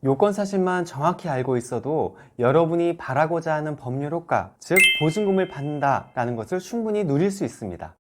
요건 사실만 정확히 알고 있어도 여러분이 바라고자 하는 법률 효과, 즉 보증금을 받는다라는 것을 충분히 누릴 수 있습니다.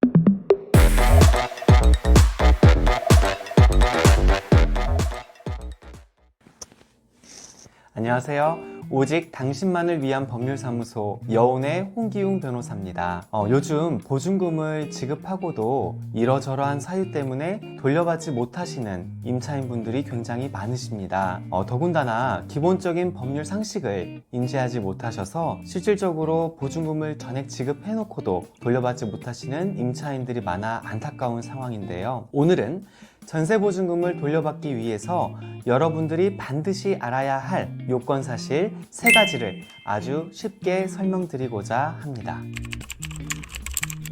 안녕하세요. 오직 당신만을 위한 법률사무소 여운의 홍기웅 변호사입니다. 요즘 보증금을 지급하고도 이러저러한 사유 때문에 돌려받지 못하시는 임차인분들이 굉장히 많으십니다. 더군다나 기본적인 법률 상식을 인지하지 못하셔서 실질적으로 보증금을 전액 지급해놓고도 돌려받지 못하시는 임차인들이 많아 안타까운 상황인데요. 오늘은 전세보증금을 돌려받기 위해서 여러분들이 반드시 알아야 할 요건사실 3가지를 아주 쉽게 설명드리고자 합니다.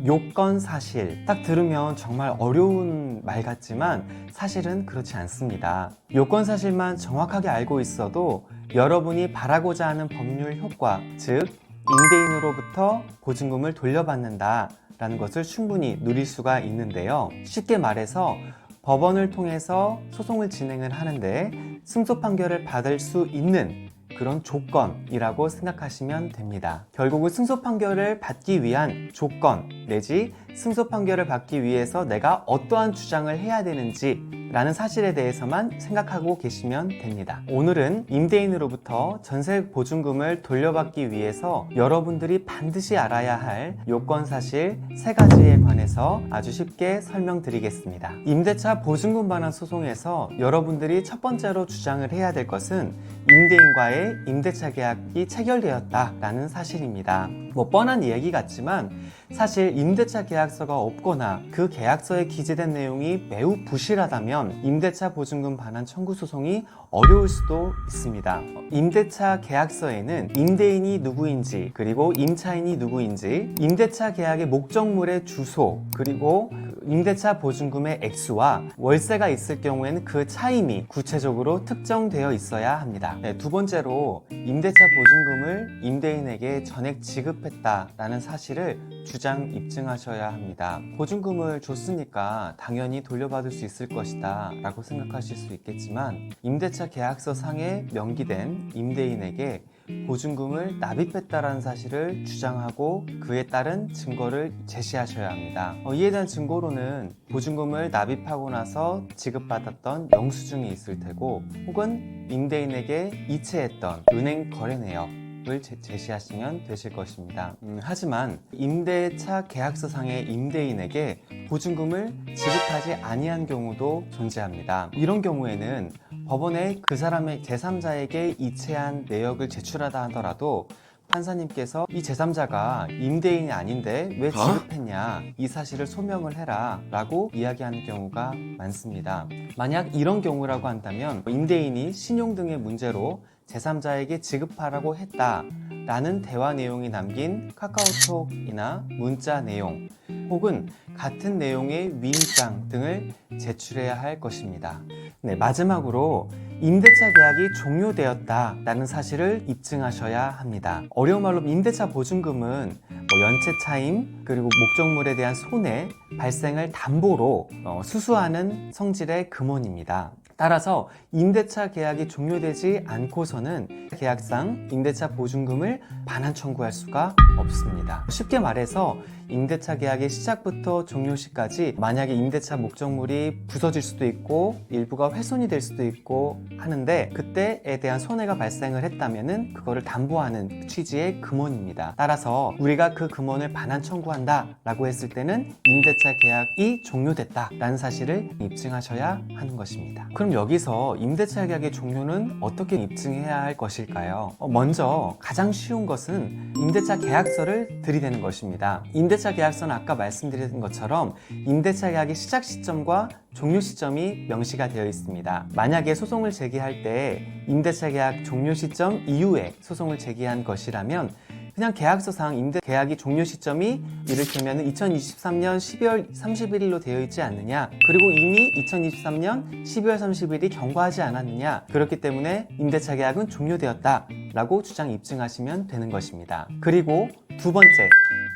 요건사실, 딱 들으면 정말 어려운 말 같지만 사실은 그렇지 않습니다. 요건사실만 정확하게 알고 있어도 여러분이 바라고자 하는 법률 효과, 즉 임대인으로부터 보증금을 돌려받는다 라는 것을 충분히 누릴 수가 있는데요. 쉽게 말해서 법원을 통해서 소송을 진행을 하는데 승소 판결을 받을 수 있는 그런 조건이라고 생각하시면 됩니다. 결국은 승소 판결을 받기 위한 조건 내지 승소 판결을 받기 위해서 내가 어떠한 주장을 해야 되는지 라는 사실에 대해서만 생각하고 계시면 됩니다. 오늘은 임대인으로부터 전세 보증금을 돌려받기 위해서 여러분들이 반드시 알아야 할 요건사실 3가지에 관해서 아주 쉽게 설명드리겠습니다. 임대차 보증금 반환 소송에서 여러분들이 첫 번째로 주장을 해야 될 것은 임대인과의 임대차 계약이 체결되었다라는 사실입니다. 뻔한 얘기 같지만 사실 임대차 계약서가 없거나 그 계약서에 기재된 내용이 매우 부실하다면 임대차 보증금 반환 청구 소송이 어려울 수도 있습니다. 임대차 계약서에는 임대인이 누구인지, 그리고 임차인이 누구인지, 임대차 계약의 목적물의 주소, 그리고 임대차 보증금의 액수와 월세가 있을 경우에는 그 차임이 구체적으로 특정되어 있어야 합니다. 두 번째로 임대차 보증금을 임대인에게 전액 지급했다라는 사실을 주장 입증하셔야 합니다. 보증금을 줬으니까 당연히 돌려받을 수 있을 것이다 라고 생각하실 수 있겠지만 임대차 계약서 상에 명기된 임대인에게 보증금을 납입했다라는 사실을 주장하고 그에 따른 증거를 제시하셔야 합니다. 이에 대한 증거로는 보증금을 납입하고 나서 지급받았던 영수증이 있을 테고 혹은 임대인에게 이체했던 은행 거래 내역을 제시하시면 되실 것입니다. 하지만 임대차 계약서상의 임대인에게 보증금을 지급하지 아니한 경우도 존재합니다. 이런 경우에는 법원에 그 사람의 제3자에게 이체한 내역을 제출하다 하더라도 판사님께서 이 제3자가 임대인이 아닌데 왜 지급했냐, 이 사실을 소명을 해라 라고 이야기하는 경우가 많습니다. 만약 이런 경우라고 한다면 임대인이 신용 등의 문제로 제3자에게 지급하라고 했다 라는 대화 내용이 담긴 카카오톡이나 문자 내용 혹은 같은 내용의 위임장 등을 제출해야 할 것입니다. 마지막으로 임대차 계약이 종료되었다라는 사실을 입증하셔야 합니다. 어려운 말로 임대차 보증금은 연체 차임 그리고 목적물에 대한 손해 발생을 담보로 수수하는 성질의 금원입니다. 따라서 임대차 계약이 종료되지 않고서는 계약상 임대차 보증금을 반환 청구할 수가 없습니다. 쉽게 말해서 임대차 계약의 시작부터 종료 시까지 만약에 임대차 목적물이 부서질 수도 있고 일부가 훼손이 될 수도 있고 하는데 그때에 대한 손해가 발생을 했다면은 그거를 담보하는 취지의 금원입니다. 따라서 우리가 그 금원을 반환 청구한다 라고 했을 때는 임대차 계약이 종료됐다 라는 사실을 입증하셔야 하는 것입니다. 그럼 여기서 임대차 계약의 종료는 어떻게 입증해야 할 것일까요? 먼저 가장 쉬운 것은 임대차 계약서를 들이대는 것입니다. 임대차 계약서는 아까 말씀드린 것처럼 임대차 계약의 시작 시점과 종료 시점이 명시가 되어 있습니다. 만약에 소송을 제기할 때 임대차 계약 종료 시점 이후에 소송을 제기한 것이라면 그냥 계약서상 임대 계약이 종료 시점이 이를테면 2023년 12월 31일로 되어 있지 않느냐, 그리고 이미 2023년 12월 30일이 경과하지 않았느냐, 그렇기 때문에 임대차 계약은 종료되었다 라고 주장 입증하시면 되는 것입니다. 그리고 두 번째,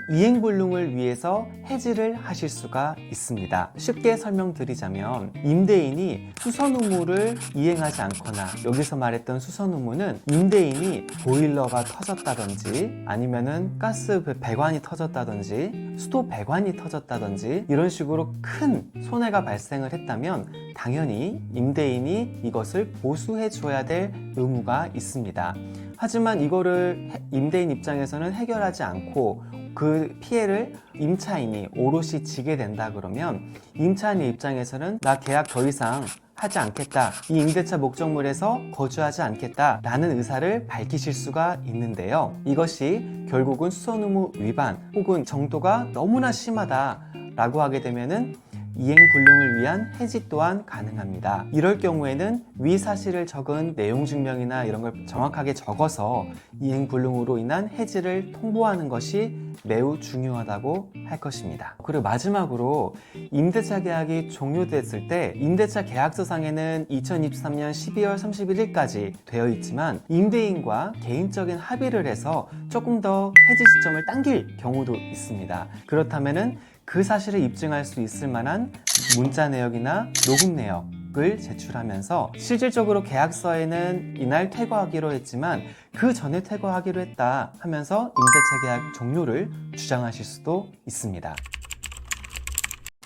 이행불능을 위해서 해지를 하실 수가 있습니다. 쉽게 설명드리자면 임대인이 수선 의무를 이행하지 않거나, 여기서 말했던 수선 의무는 임대인이 보일러가 터졌다든지 아니면은 가스 배관이 터졌다든지 수도 배관이 터졌다든지 이런 식으로 큰 손해가 발생을 했다면 당연히 임대인이 이것을 보수해 줘야 될 의무가 있습니다. 하지만 이거를 임대인 입장에서는 해결하지 않고 그 피해를 임차인이 오롯이 지게 된다 그러면 임차인의 입장에서는 나 계약 더 이상 하지 않겠다, 이 임대차 목적물에서 거주하지 않겠다 라는 의사를 밝히실 수가 있는데요. 이것이 결국은 수선 의무 위반 혹은 정도가 너무나 심하다 라고 하게 되면은 이행불능을 위한 해지 또한 가능합니다. 이럴 경우에는 위 사실을 적은 내용 증명이나 이런 걸 정확하게 적어서 이행불능으로 인한 해지를 통보하는 것이 매우 중요하다고 할 것입니다. 그리고 마지막으로 임대차 계약이 종료됐을 때 임대차 계약서상에는 2023년 12월 31일까지 되어 있지만 임대인과 개인적인 합의를 해서 조금 더 해지 시점을 당길 경우도 있습니다. 그렇다면은 그 사실을 입증할 수 있을 만한 문자 내역이나 녹음 내역을 제출하면서 실질적으로 계약서에는 이날 퇴거하기로 했지만 그 전에 퇴거하기로 했다 하면서 임대차 계약 종료를 주장하실 수도 있습니다.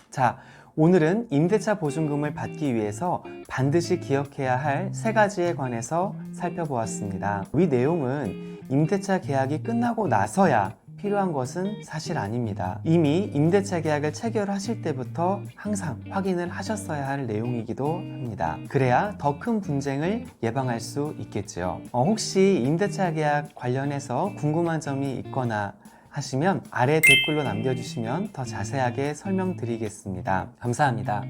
자, 오늘은 임대차 보증금을 받기 위해서 반드시 기억해야 할 3가지에 관해서 살펴보았습니다. 이 내용은 임대차 계약이 끝나고 나서야 필요한 것은 사실 아닙니다. 이미 임대차 계약을 체결하실 때부터 항상 확인을 하셨어야 할 내용이기도 합니다. 그래야 더 큰 분쟁을 예방할 수 있겠죠. 혹시 임대차 계약 관련해서 궁금한 점이 있거나 하시면 아래 댓글로 남겨주시면 더 자세하게 설명드리겠습니다. 감사합니다.